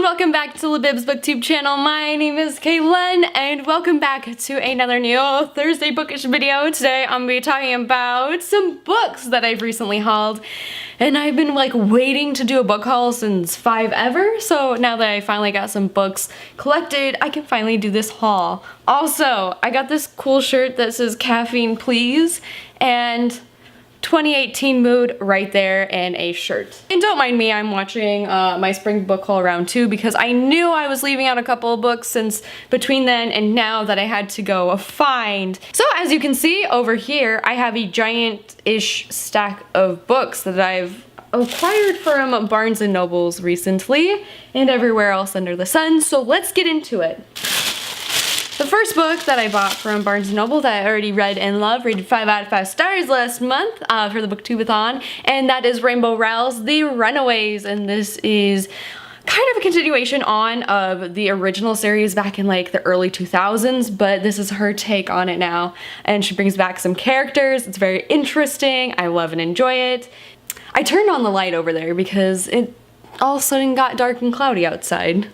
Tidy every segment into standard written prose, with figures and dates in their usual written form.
welcome back to Libib's BookTube channel. My name is Kaylin and welcome back to another new Thursday bookish video. Today I'm going to be talking about some books that I've recently hauled, and I've been like waiting to do a book haul since 5 ever, so now that I finally got some books collected, I can finally do this haul. Also, I got this cool shirt that says caffeine please and 2018 mood right there in a shirt. And don't mind me, I'm watching my spring book haul round 2 because I knew I was leaving out a couple of books since between then and now that I had to go find. So as you can see over here, I have a giant-ish stack of books that I've acquired from Barnes & Nobles recently and everywhere else under the sun, so let's get into it. The first book that I bought from Barnes & Noble that I already read and loved, rated 5 out of 5 stars last month for the Booktubeathon, and that is Rainbow Rowell's The Runaways, and this is kind of a continuation on of the original series back in like the early 2000s, but this is her take on it now, and she brings back some characters. It's very interesting. I love and enjoy it. I turned on the light over there because it all of a sudden got dark and cloudy outside.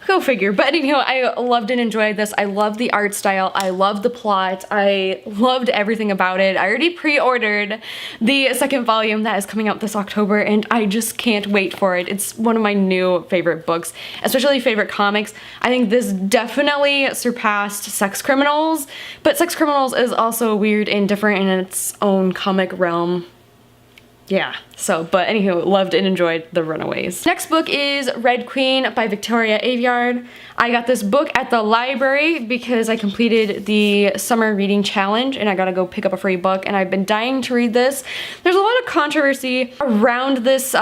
Go figure. But anyhow, I loved and enjoyed this. I love the art style. I love the plot. I loved everything about it. I already pre-ordered the second volume that is coming out this October, and I just can't wait for it. It's one of my new favorite books, especially favorite comics. I think this definitely surpassed Sex Criminals, but Sex Criminals is also weird and different in its own comic realm. Yeah, so, but anywho, loved and enjoyed The Runaways. Next book is Red Queen by Victoria Aveyard. I got this book at the library because I completed the summer reading challenge and I gotta go pick up a free book, and I've been dying to read this. There's a lot of controversy around this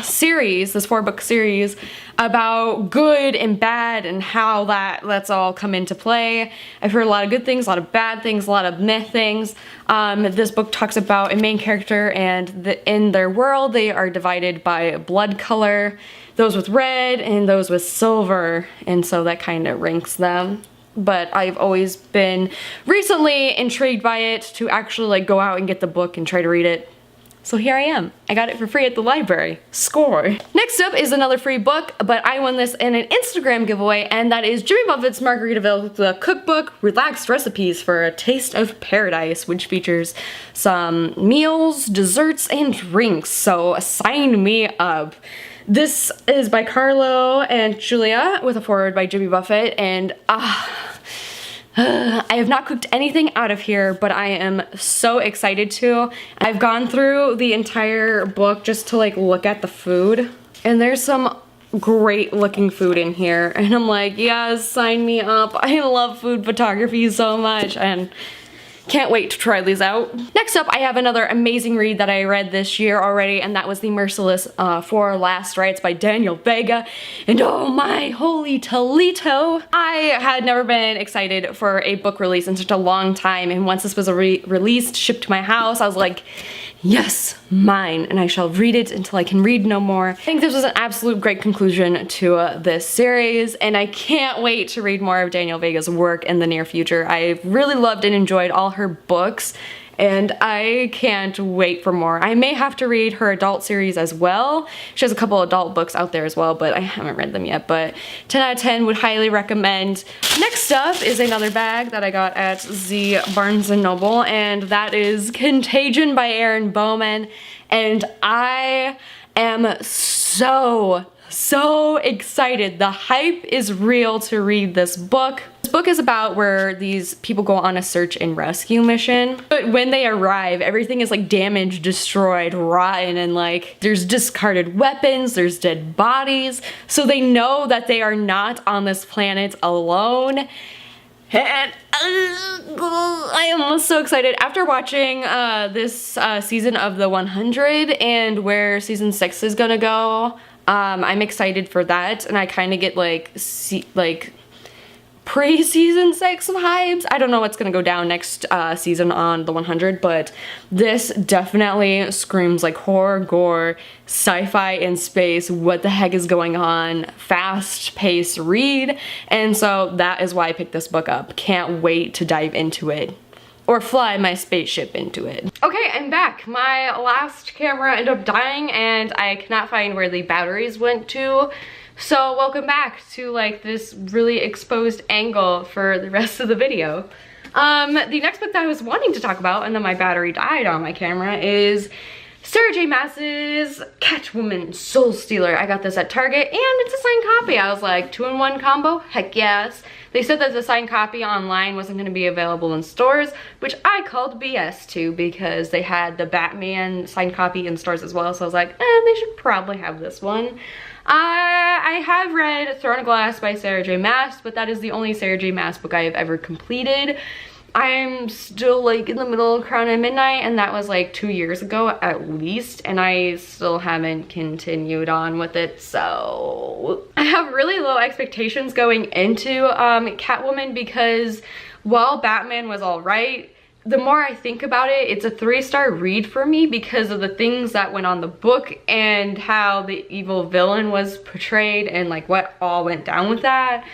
series, this 4-book series, about good and bad and how that's all come into play. I've heard a lot of good things, a lot of bad things, a lot of meh things. This book talks about a main character, and in their world they are divided by blood color, those with red and those with silver, and so that kind of ranks them. But I've always been recently intrigued by it to actually like go out and get the book and try to read it. So here I am. I got it for free at the library. Score! Next up is another free book, but I won this in an Instagram giveaway, and that is Jimmy Buffett's Margaritaville, the cookbook, Relaxed Recipes for a Taste of Paradise, which features some meals, desserts, and drinks, so sign me up. This is by Carlo and Julia with a foreword by Jimmy Buffett, and I have not cooked anything out of here, but I am so excited to. I've gone through the entire book just to like look at the food, and there's some great looking food in here, and I'm like, yes, sign me up. I love food photography so much, and can't wait to try these out. Next up, I have another amazing read that I read this year already, and that was The Merciless for Last Rites by Daniel Vega. And oh my holy Toledo! I had never been excited for a book release in such a long time, and once this was released, shipped to my house, I was like, yes, mine, and I shall read it until I can read no more. I think this was an absolute great conclusion to this series, and I can't wait to read more of Daniel Vega's work in the near future. I've really loved and enjoyed all her books, and I can't wait for more. I may have to read her adult series as well. She has a couple adult books out there as well, but I haven't read them yet, but 10 out of 10 would highly recommend. Next up is another bag that I got at the Barnes & Noble, and that is Contagion by Erin Bowman, and I am so excited. The hype is real to read this book. This book is about where these people go on a search and rescue mission, but when they arrive, everything is like damaged, destroyed, rotten, and like there's discarded weapons, there's dead bodies, so they know that they are not on this planet alone. And I am so excited. After watching this season of The 100 and where season 6 is gonna go, I'm excited for that, and I kind of get like pre-season 6 vibes. I don't know what's gonna go down next season on The 100, but this definitely screams like horror, gore, sci-fi in space, what the heck is going on, fast-paced read, and so that is why I picked this book up. Can't wait to dive into it. or fly my spaceship into it. Okay, I'm back. My last camera ended up dying and I cannot find where the batteries went to. So welcome back to like this really exposed angle for the rest of the video. The next book that I was wanting to talk about, and then my battery died on my camera, is Sarah J. Maas's Catwoman Soul Stealer. I got this at Target and it's a signed copy. I was like, 2-in-1 combo? Heck yes. They said that the signed copy online wasn't going to be available in stores, which I called BS to because they had the Batman signed copy in stores as well. So I was like, they should probably have this one. I have read Throne of Glass by Sarah J. Maas, but that is the only Sarah J. Maas book I have ever completed. I'm still like in the middle of Crown at Midnight, and that was like 2 years ago at least, and I still haven't continued on with it. So I have really low expectations going into Catwoman, because while Batman was all right, the more I think about it, it's a 3-star read for me because of the things that went on the book and how the evil villain was portrayed and like what all went down with that.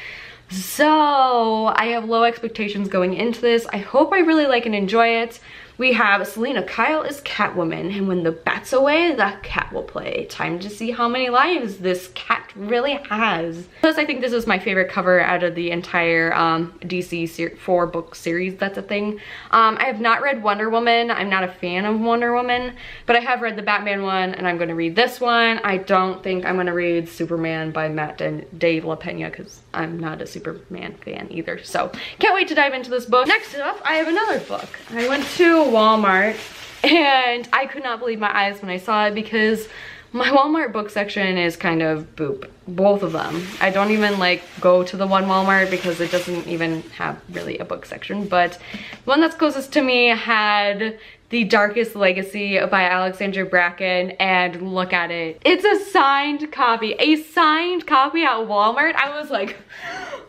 So I have low expectations going into this. I hope I really like and enjoy it. We have Selena Kyle as Catwoman, and when the bat's away, the cat will play. Time to see how many lives this cat really has. Plus, I think this is my favorite cover out of the entire DC 4-book series. That's a thing. I have not read Wonder Woman. I'm not a fan of Wonder Woman, but I have read the Batman one, and I'm going to read this one. I don't think I'm going to read Superman by Matt and Dave LaPena because I'm not a Superman fan either. So can't wait to dive into this book. Next up, I have another book. I went to Walmart and I could not believe my eyes when I saw it because my Walmart book section is kind of boop. Both of them. I don't even like go to the one Walmart because it doesn't even have really a book section, but the one that's closest to me had The Darkest Legacy by Alexandra Bracken, and look at it. It's a signed copy. A signed copy at Walmart. I was like,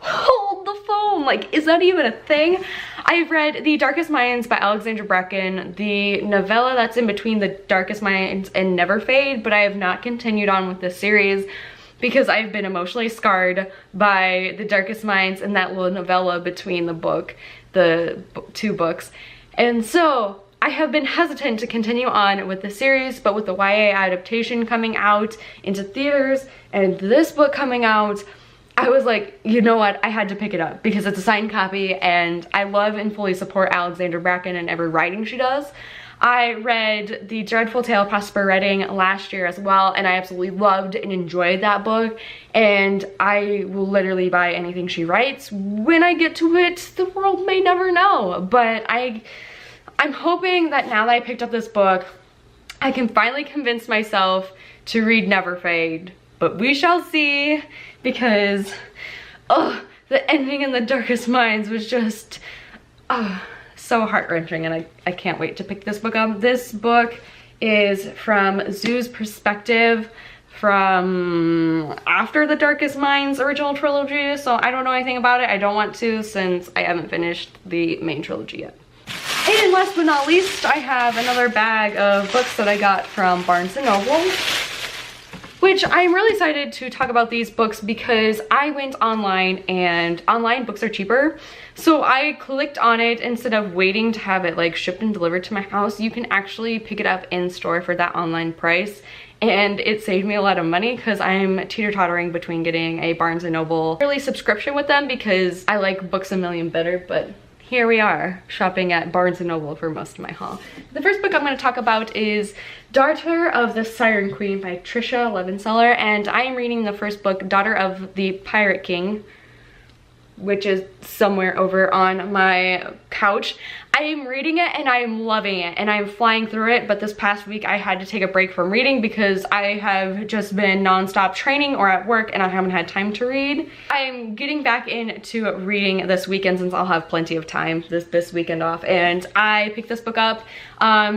hold the phone. Like, is that even a thing? I've read The Darkest Minds by Alexandra Bracken, the novella that's in between The Darkest Minds and Never Fade, but I have not continued on with this series because I've been emotionally scarred by The Darkest Minds and that little novella between the two books. And so I have been hesitant to continue on with the series, but with the YA adaptation coming out into theaters and this book coming out, I was like, you know what, I had to pick it up because it's a signed copy and I love and fully support Alexandra Bracken and every writing she does. I read The Dreadful Tale of Prosper Redding last year as well, and I absolutely loved and enjoyed that book, and I will literally buy anything she writes. When I get to it, the world may never know, but I'm hoping that now that I picked up this book, I can finally convince myself to read Never Fade. But we shall see, because the ending in The Darkest Minds was just so heart-wrenching, and I can't wait to pick this book up. This book is from Zoo's perspective from after The Darkest Minds original trilogy, so I don't know anything about it. I don't want to since I haven't finished the main trilogy yet. And last but not least, I have another bag of books that I got from Barnes & Noble, which I'm really excited to talk about these books because I went online and online books are cheaper. So I clicked on it instead of waiting to have it like shipped and delivered to my house. You can actually pick it up in store for that online price. And it saved me a lot of money because I'm teeter-tottering between getting a Barnes & Noble yearly subscription with them because I like Books A Million better, but here we are shopping at Barnes & Noble for most of my haul. The first book I'm going to talk about is Daughter of the Siren Queen by Trisha Levenseller, and I am reading the first book, Daughter of the Pirate King, which is somewhere over on my couch. I am reading it and I'm loving it and I'm flying through it, but this past week I had to take a break from reading because I have just been non-stop training or at work and I haven't had time to read. I'm getting back into reading this weekend since I'll have plenty of time this weekend off, and I picked this book up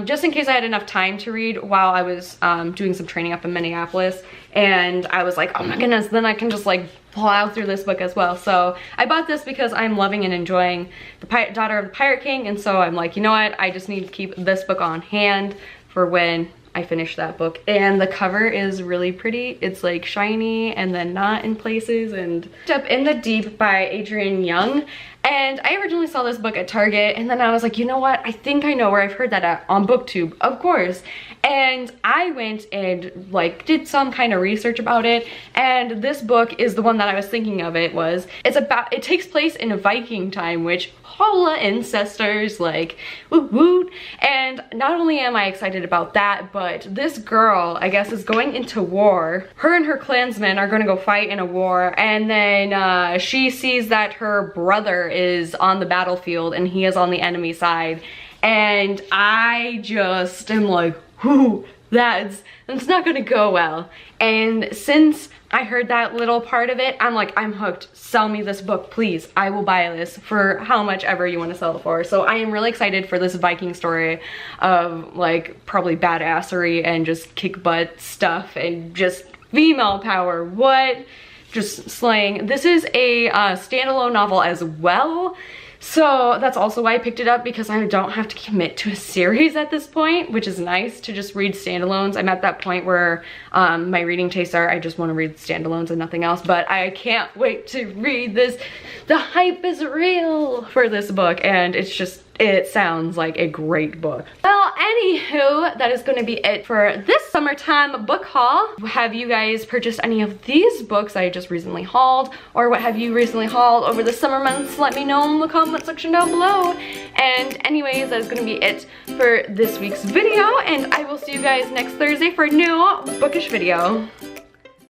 just in case I had enough time to read while I was doing some training up in Minneapolis, and I was like, oh my goodness, then I can just like plow through this book as well. So I bought this because I'm loving and enjoying the Daughter of the Pirate King, and so I'm like, you know what, I just need to keep this book on hand for when I finished that book, and the cover is really pretty. It's like shiny and then not in places. And up In the Deep by Adrienne Young. And I originally saw this book at Target, and then I was like, you know what? I think I know where I've heard that at, on BookTube, of course. And I went and like did some kind of research about it, and this book is the one that I was thinking of. It takes place in a Viking time, which holla ancestors, like woot woot. And not only am I excited about that, but this girl, I guess, is going into war. Her and her clansmen are gonna go fight in a war, and then she sees that her brother is on the battlefield and he is on the enemy side. And I just am like, whoo, that's not gonna go well. And since I heard that little part of it, I'm like, I'm hooked. Sell me this book, please. I will buy this for how much ever you want to sell it for. So I am really excited for this Viking story of like probably badassery and just kick butt stuff and just female power. What? Just slaying. This is a standalone novel as well. So that's also why I picked it up, because I don't have to commit to a series at this point, which is nice to just read standalones. I'm at that point where my reading tastes are, I just want to read standalones and nothing else, but I can't wait to read this. The hype is real for this book, and it's just, it sounds like a great book. Well, anywho, that is going to be it for this summertime book haul. Have you guys purchased any of these books I just recently hauled, or what have you recently hauled over the summer months? Let me know in the comment section down below. And anyways, that is going to be it for this week's video, and I will see you guys next Thursday for a new bookish video.